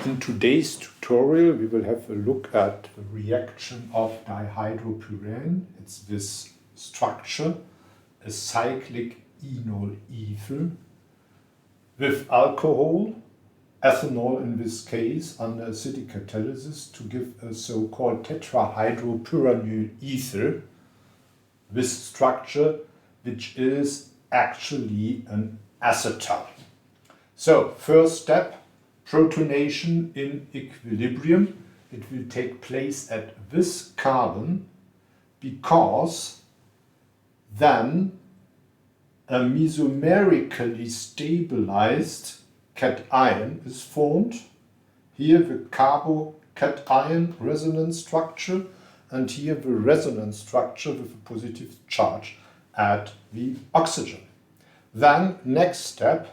In today's tutorial we will have a look at the reaction of dihydropyran. It's this structure, a cyclic enol ether, with alcohol, ethanol in this case, under acidic catalysis to give a so-called tetrahydropyranyl ether, this structure which is actually an acetal. So first step, protonation in equilibrium. It will take place at this carbon because then a mesomerically stabilized cation is formed. Here the carbo-cation resonance structure, and here the resonance structure with a positive charge at the oxygen. Then next step,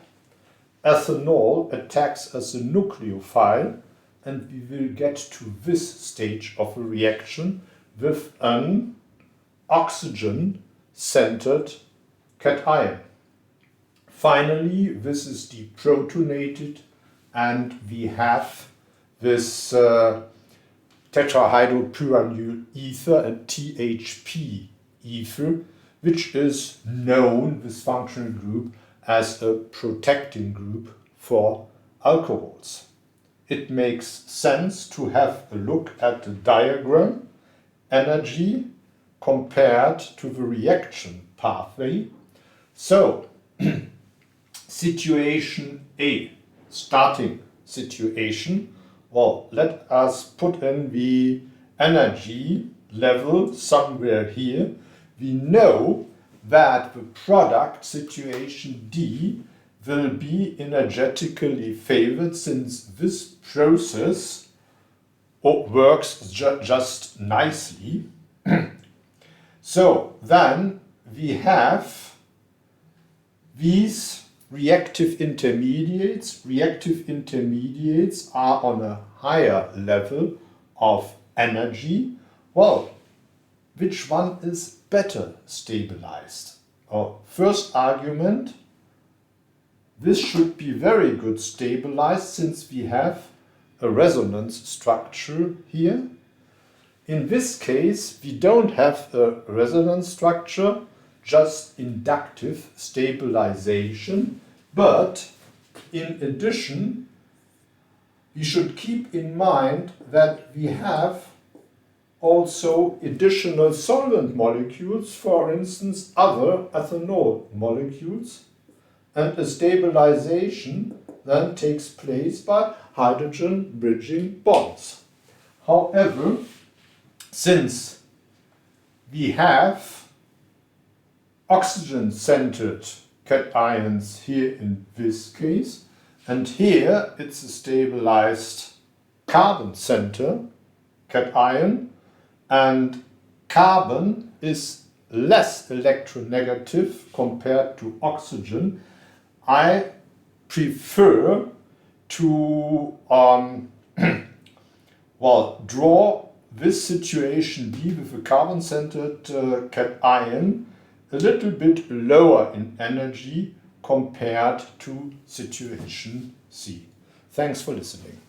ethanol attacks as a nucleophile, and we will get to this stage of a reaction with an oxygen-centered cation. Finally, this is deprotonated and we have this tetrahydropyranyl ether, a THP ether, which is known, this functional group, as a protecting group for alcohols. It makes sense to have a look at the diagram, energy compared to the reaction pathway. So, situation A, starting situation. Well, let us put in the energy level somewhere here. We know that the product, situation D, will be energetically favored since this process works just nicely. So then we have these reactive intermediates. Reactive intermediates are on a higher level of energy. Well, which one is better stabilized? Our first argument, this should be very good stabilized since we have a resonance structure here. In this case, we don't have a resonance structure, just inductive stabilization, but in addition, we should keep in mind that we have also additional solvent molecules, for instance other ethanol molecules, and a stabilization then takes place by hydrogen bridging bonds. However, since we have oxygen-centered cations here in this case, and here it's a stabilized carbon-centered cation, and carbon is less electronegative compared to oxygen, I prefer to draw this situation B with a carbon-centered cation a little bit lower in energy compared to situation C. Thanks for listening.